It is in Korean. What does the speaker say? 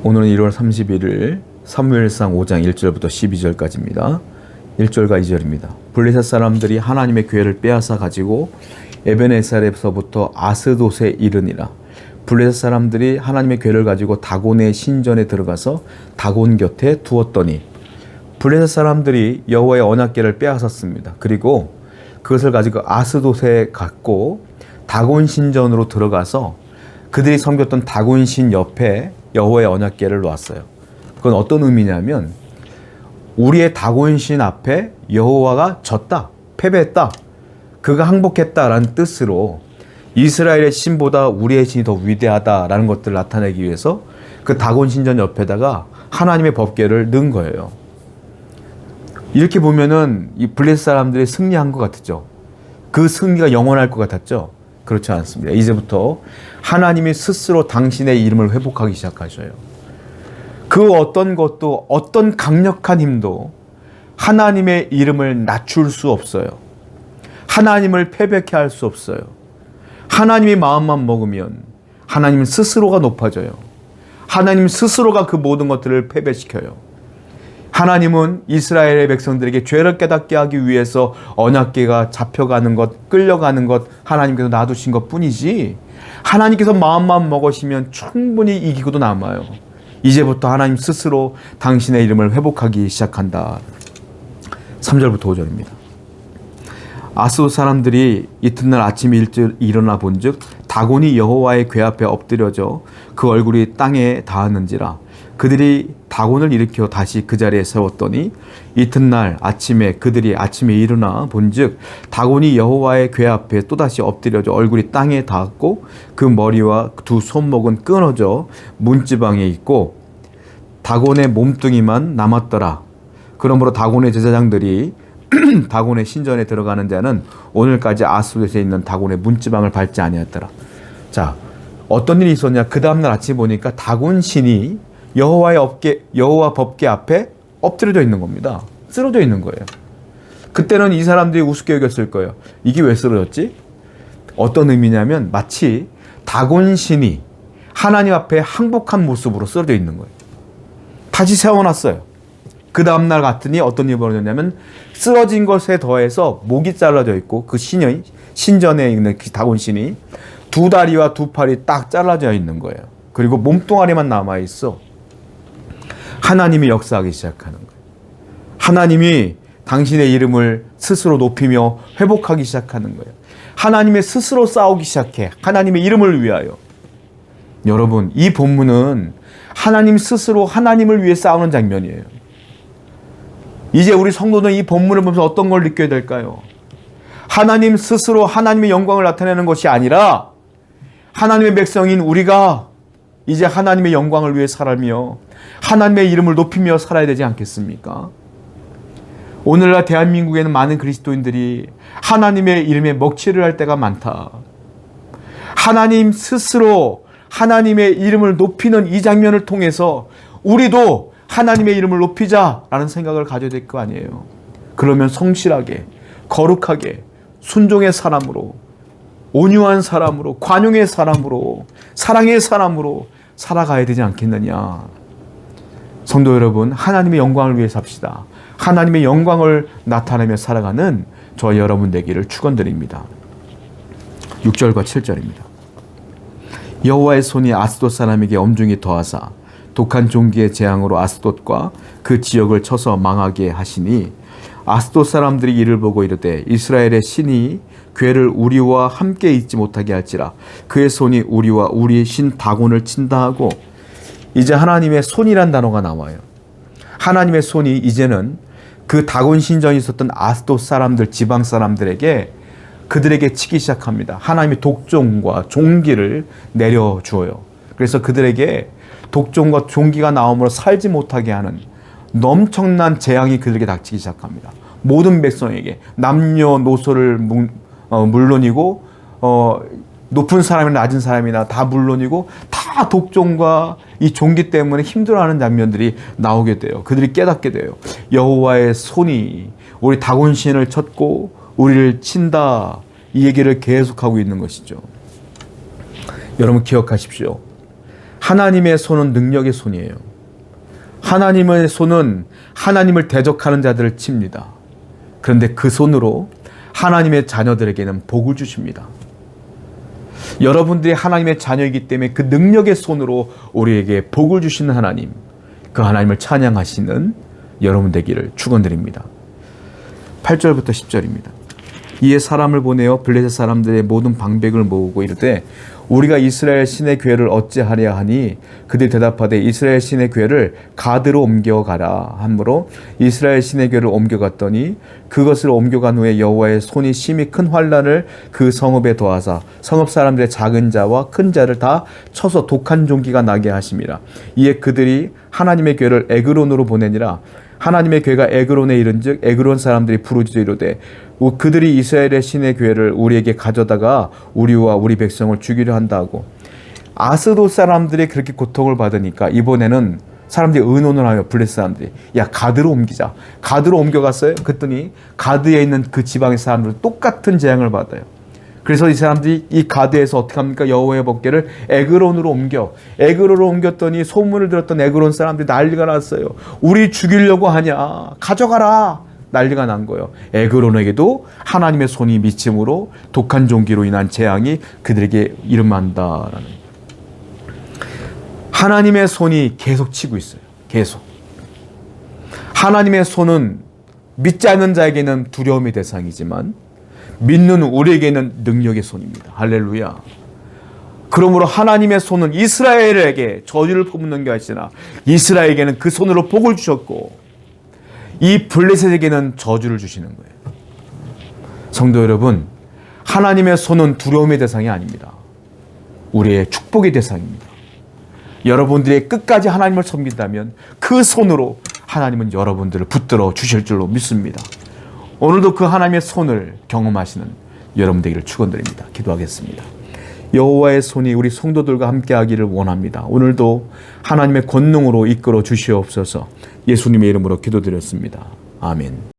오늘은 1월 31일 사무엘상 5장 1절부터 12절까지입니다. 1절과 2절입니다. 블레셋 사람들이 하나님의 교회를 빼앗아 가지고 에벤에셀에서부터 아스돗에 이르니라. 블레셋 사람들이 하나님의 교회를 가지고 다곤의 신전에 들어가서 다곤 곁에 두었더니 블레셋 사람들이 여호와의 언약궤를 빼앗았습니다. 그리고 그것을 가지고 아스돗에 갔고 다곤 신전으로 들어가서 그들이 섬겼던 다곤 신 옆에 여호와의 언약궤를 놓았어요. 그건 어떤 의미냐면 우리의 다곤 신 앞에 여호와가 졌다, 패배했다, 그가 항복했다라는 뜻으로 이스라엘의 신보다 우리의 신이 더 위대하다라는 것들을 나타내기 위해서 그 다곤 신전 옆에다가 하나님의 법궤를 넣은 거예요. 이렇게 보면은 이 블레셋 사람들이 승리한 것 같았죠. 그 승리가 영원할 것 같았죠. 그렇지 않습니다. 이제부터 하나님이 스스로 당신의 이름을 회복하기 시작하셔요. 그 어떤 것도, 어떤 강력한 힘도 하나님의 이름을 낮출 수 없어요. 하나님을 패배케 할 수 없어요. 하나님이 마음만 먹으면 하나님 스스로가 높아져요. 하나님 스스로가 그 모든 것들을 패배시켜요. 하나님은 이스라엘의 백성들에게 죄를 깨닫게 하기 위해서 언약궤가 잡혀가는 것, 끌려가는 것 하나님께서 놔두신 것 뿐이지, 하나님께서 마음만 먹으시면 충분히 이기고도 남아요. 이제부터 하나님 스스로 당신의 이름을 회복하기 시작한다. 3절부터 5절입니다. 아스돗 사람들이 이튿날 아침에 일찍 일어나 본즉 다곤이 여호와의 궤 앞에 엎드려져 그 얼굴이 땅에 닿았는지라. 그들이 다곤을 일으켜 다시 그 자리에 세웠더니 이튿날 아침에 그들이 아침에 일어나 본즉 다곤이 여호와의 궤 앞에 또다시 엎드려져 얼굴이 땅에 닿았고 그 머리와 두 손목은 끊어져 문지방에 있고 다곤의 몸뚱이만 남았더라. 그러므로 다곤의 제사장들이 다곤의 신전에 들어가는 자는 오늘까지 아스돗에 있는 다곤의 문지방을 밟지 아니하였더라. 자, 어떤 일이 있었냐? 그 다음날 아침에 보니까 다곤 신이 여호와 법궤 앞에 엎드려져 있는 겁니다. 쓰러져 있는 거예요. 그때는 이 사람들이 우습게 여겼을 거예요. 이게 왜 쓰러졌지? 어떤 의미냐면 마치 다곤 신이 하나님 앞에 항복한 모습으로 쓰러져 있는 거예요. 다시 세워놨어요. 그 다음날 갔더니 어떤 일이 벌어졌냐면 쓰러진 것에 더해서 목이 잘라져 있고 그 신전에 있는 그 다곤 신이 두 다리와 두 팔이 딱 잘라져 있는 거예요. 그리고 몸뚱아리만 남아있어. 하나님이 역사하기 시작하는 거예요. 하나님이 당신의 이름을 스스로 높이며 회복하기 시작하는 거예요. 하나님의 스스로 싸우기 시작해. 하나님의 이름을 위하여. 여러분, 이 본문은 하나님 스스로 하나님을 위해 싸우는 장면이에요. 이제 우리 성도는 이 본문을 보면서 어떤 걸 느껴야 될까요? 하나님 스스로 하나님의 영광을 나타내는 것이 아니라 하나님의 백성인 우리가 이제 하나님의 영광을 위해 살며 하나님의 이름을 높이며 살아야 되지 않겠습니까? 오늘날 대한민국에는 많은 그리스도인들이 하나님의 이름에 먹칠을 할 때가 많다. 하나님 스스로 하나님의 이름을 높이는 이 장면을 통해서 우리도 하나님의 이름을 높이자라는 생각을 가져야 될 거 아니에요. 그러면 성실하게, 거룩하게, 순종의 사람으로, 온유한 사람으로, 관용의 사람으로, 사랑의 사람으로 살아가야 되지 않겠느냐. 성도 여러분, 하나님의 영광을 위해 삽시다. 하나님의 영광을 나타내며 살아가는 저와 여러분 되기를 축원드립니다. 6절과 7절입니다. 여호와의 손이 아스돗 사람에게 엄중히 더하사 독한 종기의 재앙으로 아스돗과 그 지역을 쳐서 망하게 하시니 아스돗 사람들이 이를 보고 이르되 이스라엘의 신이 궤를 우리와 함께 있지 못하게 할지라. 그의 손이 우리와 우리의 신 다곤을 친다 하고, 이제 하나님의 손이란 단어가 나와요. 하나님의 손이 이제는 그 다곤 신전에 있었던 아스돗 사람들, 지방 사람들에게 그들에게 치기 시작합니다. 하나님의 독종과 종기를 내려주어요. 그래서 그들에게 독종과 종기가 나옴으로 살지 못하게 하는 엄청난 재앙이 그들에게 닥치기 시작합니다. 모든 백성에게 남녀노소를 물론이고 높은 사람이나 낮은 사람이나 다 물론이고 다 독종과 이 종기 때문에 힘들어하는 장면들이 나오게 돼요. 그들이 깨닫게 돼요. 여호와의 손이 우리 다곤 신을 쳤고 우리를 친다. 이 얘기를 계속하고 있는 것이죠. 여러분 기억하십시오. 하나님의 손은 능력의 손이에요. 하나님의 손은 하나님을 대적하는 자들을 칩니다. 그런데 그 손으로 하나님의 자녀들에게는 복을 주십니다. 여러분들이 하나님의 자녀이기 때문에 그 능력의 손으로 우리에게 복을 주시는 하나님, 그 하나님을 찬양하시는 여러분 되기를 축원드립니다. 8절부터 10절입니다. 이에 사람을 보내어 블레셋 사람들의 모든 방백을 모으고 이르되 우리가 이스라엘 신의 교회를 어찌하랴 하니 그들이 대답하되 이스라엘 신의 교회를 가드로 옮겨가라 하므로 이스라엘 신의 교회를 옮겨갔더니 그것을 옮겨간 후에 여호와의 손이 심히 큰 환난을 그 성읍에 더하사 성읍 사람들의 작은 자와 큰 자를 다 쳐서 독한 종기가 나게 하심이라. 이에 그들이 하나님의 교회를 에그론으로 보내니라. 하나님의 교회가 에그론에 이른즉 에그론 사람들이 부르짖어 이르되 그들이 이스라엘의 신의 교회를 우리에게 가져다가 우리와 우리 백성을 죽이려 한다고. 아스돗 사람들이 그렇게 고통을 받으니까 이번에는 사람들이 의논을 하여 블레셋 사람들이 야 가드로 옮기자. 가드로 옮겨갔어요. 그랬더니 가드에 있는 그 지방의 사람들 똑같은 재앙을 받아요. 그래서 이 사람들이 이 가드에서 어떻게 합니까? 여호와의 법궤를 에그론으로 에그론으로 옮겼더니 소문을 들었던 에그론 사람들이 난리가 났어요. 우리 죽이려고 하냐? 가져가라. 난리가 난 거예요. 에그론에게도 하나님의 손이 미침으로 독한 종기로 인한 재앙이 그들에게 일어난다라는. 하나님의 손이 계속 치고 있어요. 계속. 하나님의 손은 믿지 않는 자에게는 두려움의 대상이지만 믿는 우리에게는 능력의 손입니다. 할렐루야. 그러므로 하나님의 손은 이스라엘에게 저주를 퍼붓는 게 아니라 이스라엘에게는 그 손으로 복을 주셨고 이 블레셋에게는 저주를 주시는 거예요. 성도 여러분, 하나님의 손은 두려움의 대상이 아닙니다. 우리의 축복의 대상입니다. 여러분들이 끝까지 하나님을 섬긴다면 그 손으로 하나님은 여러분들을 붙들어 주실 줄로 믿습니다. 오늘도 그 하나님의 손을 경험하시는 여러분 되기를 축원드립니다. 기도하겠습니다. 여호와의 손이 우리 성도들과 함께하기를 원합니다. 오늘도 하나님의 권능으로 이끌어 주시옵소서. 예수님의 이름으로 기도드렸습니다. 아멘.